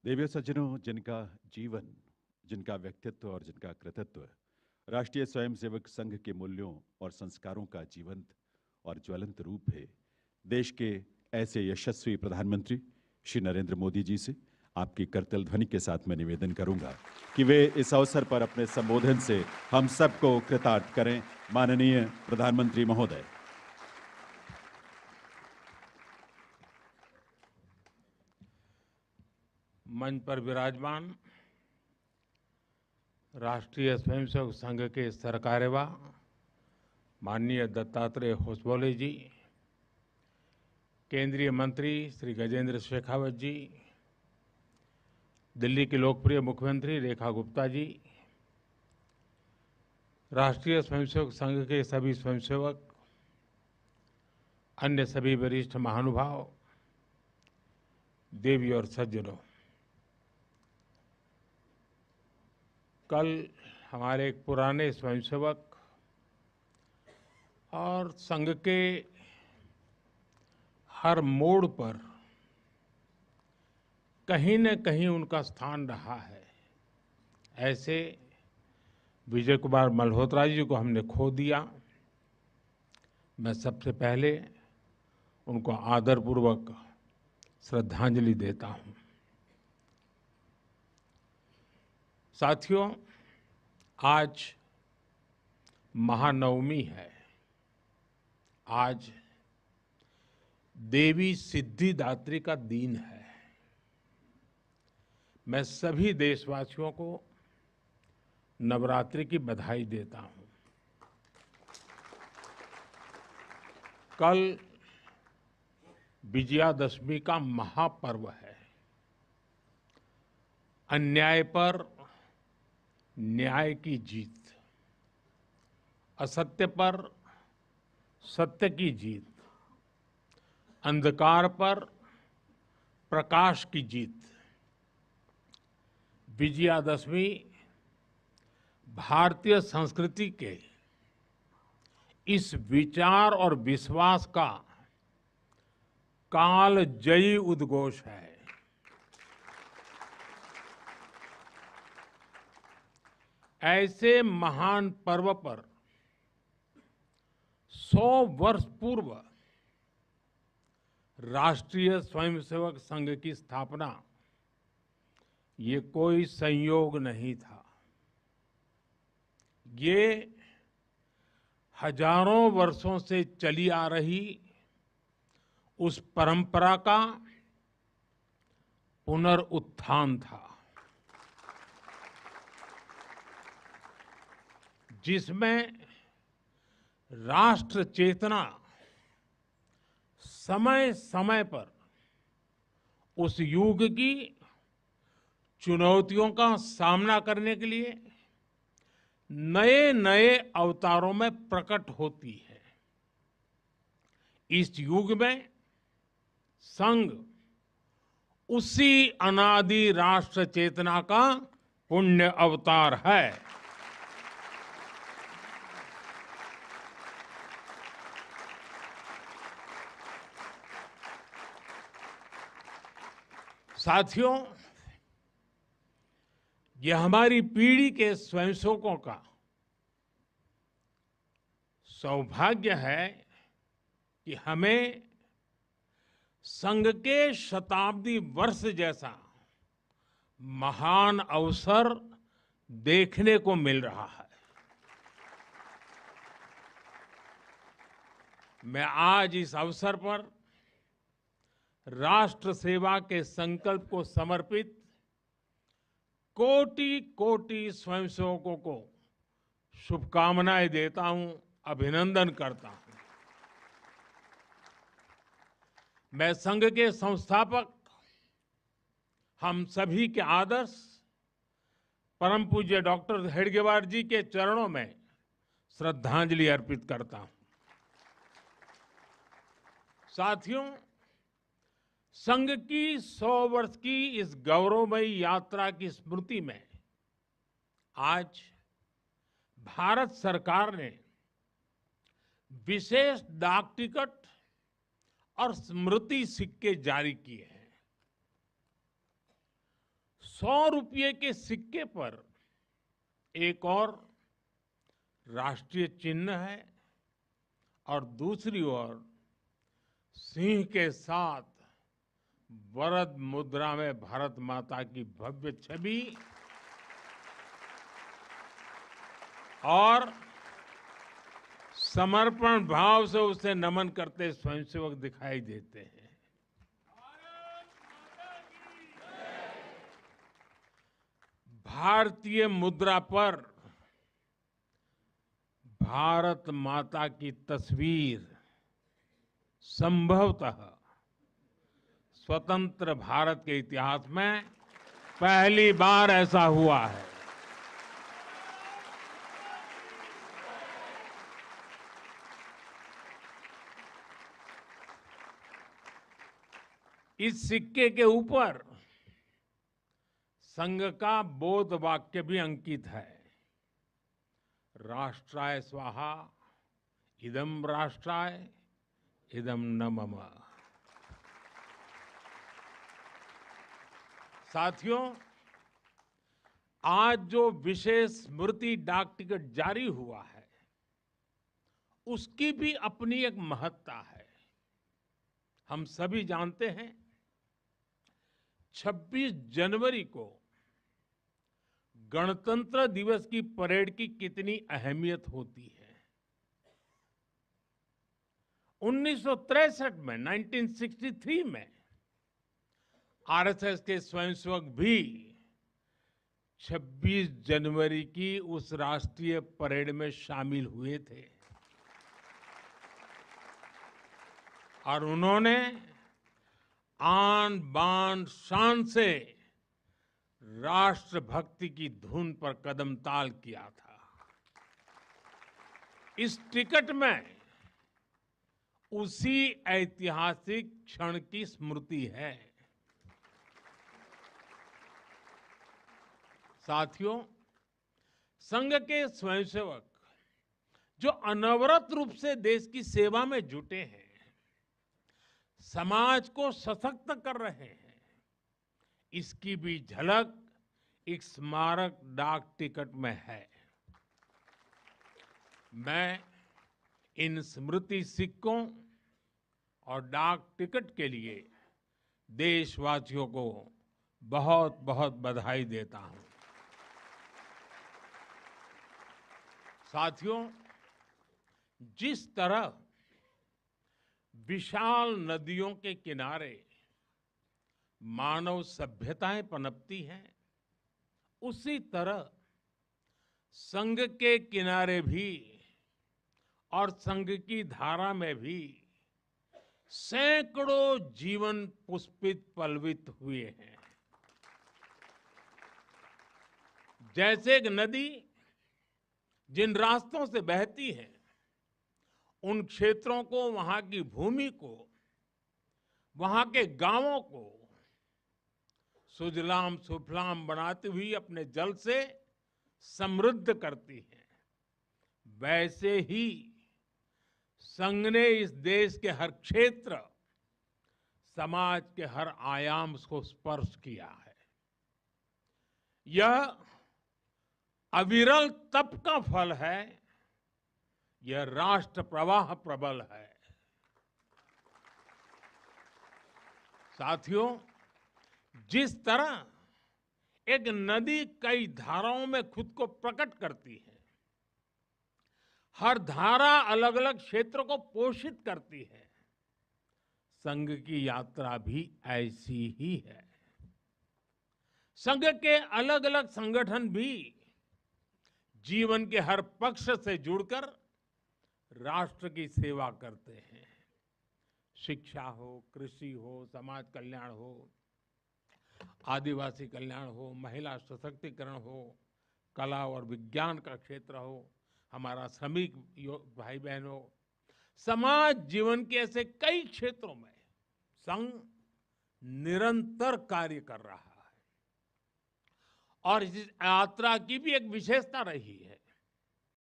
देवियों सज्जनों, जिनका जीवन, जिनका व्यक्तित्व और जिनका कृतित्व राष्ट्रीय स्वयंसेवक संघ के मूल्यों और संस्कारों का जीवंत और ज्वलंत रूप है, देश के ऐसे यशस्वी प्रधानमंत्री श्री नरेंद्र मोदी जी से आपकी करतल ध्वनि के साथ मैं निवेदन करूंगा कि वे इस अवसर पर अपने संबोधन से हम सबको कृतार्थ करें। माननीय प्रधानमंत्री महोदय। मंच पर विराजमान राष्ट्रीय स्वयंसेवक संघ के सरकार्यवाह माननीय दत्तात्रेय होसबोले जी, केंद्रीय मंत्री श्री गजेंद्र शेखावत जी, दिल्ली की लोकप्रिय मुख्यमंत्री रेखा गुप्ता जी, राष्ट्रीय स्वयंसेवक संघ के सभी स्वयंसेवक, अन्य सभी वरिष्ठ महानुभाव, देवी और सज्जनों, कल हमारे एक पुराने स्वयंसेवक और संघ के हर मोड़ पर कहीं न कहीं उनका स्थान रहा है, ऐसे विजय कुमार मल्होत्रा जी को हमने खो दिया। मैं सबसे पहले उनको आदरपूर्वक श्रद्धांजलि देता हूं। साथियों, आज महानवमी है। आज देवी सिद्धिदात्री का दिन है। मैं सभी देशवासियों को नवरात्रि की बधाई देता हूं। कल विजयादशमी का महापर्व है। अन्याय पर न्याय की जीत, असत्य पर सत्य की जीत, अंधकार पर प्रकाश की जीत। विजयादशमी भारतीय संस्कृति के इस विचार और विश्वास का कालजयी उद्घोष है। ऐसे महान पर्व पर 100 वर्ष पूर्व राष्ट्रीय स्वयंसेवक संघ की स्थापना, ये कोई संयोग नहीं था। ये हजारों वर्षों से चली आ रही उस परंपरा का पुनरुत्थान था, जिसमें राष्ट्र चेतना समय समय पर उस युग की चुनौतियों का सामना करने के लिए नए नए अवतारों में प्रकट होती है। इस युग में संघ उसी अनादि राष्ट्र चेतना का पुण्य अवतार है। साथियों, यह हमारी पीढ़ी के स्वयंसेवकों का सौभाग्य है कि हमें संघ के शताब्दी वर्ष जैसा महान अवसर देखने को मिल रहा है। मैं आज इस अवसर पर राष्ट्र सेवा के संकल्प को समर्पित कोटि कोटि स्वयंसेवकों को शुभकामनाएं देता हूं, अभिनंदन करता हूं। मैं संघ के संस्थापक, हम सभी के आदर्श परम पूज्य डॉक्टर हेडगेवार जी के चरणों में श्रद्धांजलि अर्पित करता हूं। साथियों, संघ की 100 वर्ष की इस गौरवमयी यात्रा की स्मृति में आज भारत सरकार ने विशेष डाक टिकट और स्मृति सिक्के जारी किए हैं। 100 रुपये के सिक्के पर एक और राष्ट्रीय चिन्ह है और दूसरी ओर सिंह के साथ वरद मुद्रा में भारत माता की भव्य छवि और समर्पण भाव से उसे नमन करते स्वयंसेवक दिखाई देते हैं। भारतीय मुद्रा पर भारत माता की तस्वीर संभवतः स्वतंत्र भारत के इतिहास में पहली बार ऐसा हुआ है। इस सिक्के के ऊपर संघ का बोध वाक्य भी अंकित है। राष्ट्राय स्वाहा इदं राष्ट्राय इदं न मम। साथियों, आज जो विशेष स्मृति डाक टिकट जारी हुआ है उसकी भी अपनी एक महत्ता है। हम सभी जानते हैं 26 जनवरी को गणतंत्र दिवस की परेड की कितनी अहमियत होती है। 1963 में 1963 में आरएसएस के स्वयंसेवक भी 26 जनवरी की उस राष्ट्रीय परेड में शामिल हुए थे और उन्होंने आन बान शान से राष्ट्रभक्ति की धुन पर कदम ताल किया था। इस टिकट में उसी ऐतिहासिक क्षण की स्मृति है। साथियों, संघ के स्वयंसेवक जो अनवरत रूप से देश की सेवा में जुटे हैं, समाज को सशक्त कर रहे हैं, इसकी भी झलक एक स्मारक डाक टिकट में है। मैं इन स्मृति सिक्कों और डाक टिकट के लिए देशवासियों को बहुत बहुत बधाई देता हूं। साथियों, जिस तरह विशाल नदियों के किनारे मानव सभ्यताएं पनपती हैं, उसी तरह संघ के किनारे भी और संघ की धारा में भी सैकड़ों जीवन पुष्पित पल्वित हुए हैं। जैसे एक नदी जिन रास्तों से बहती है, उन क्षेत्रों को, वहां की भूमि को, वहां के गांवों को सुजलाम सुफलाम बनाती हुई अपने जल से समृद्ध करती है, वैसे ही संघ ने इस देश के हर क्षेत्र, समाज के हर आयाम को स्पर्श किया है। यह अविरल तप का फल है, यह राष्ट्र प्रवाह प्रबल है। साथियों, जिस तरह एक नदी कई धाराओं में खुद को प्रकट करती है, हर धारा अलग अलग क्षेत्र को पोषित करती है, संघ की यात्रा भी ऐसी ही है। संघ के अलग अलग संगठन भी जीवन के हर पक्ष से जुड़कर राष्ट्र की सेवा करते हैं। शिक्षा हो, कृषि हो, समाज कल्याण हो, आदिवासी कल्याण हो, महिला सशक्तिकरण हो, कला और विज्ञान का क्षेत्र हो, हमारा श्रमिक भाई बहन हो, समाज जीवन के ऐसे कई क्षेत्रों में संघ निरंतर कार्य कर रहा है। और इस यात्रा की भी एक विशेषता रही है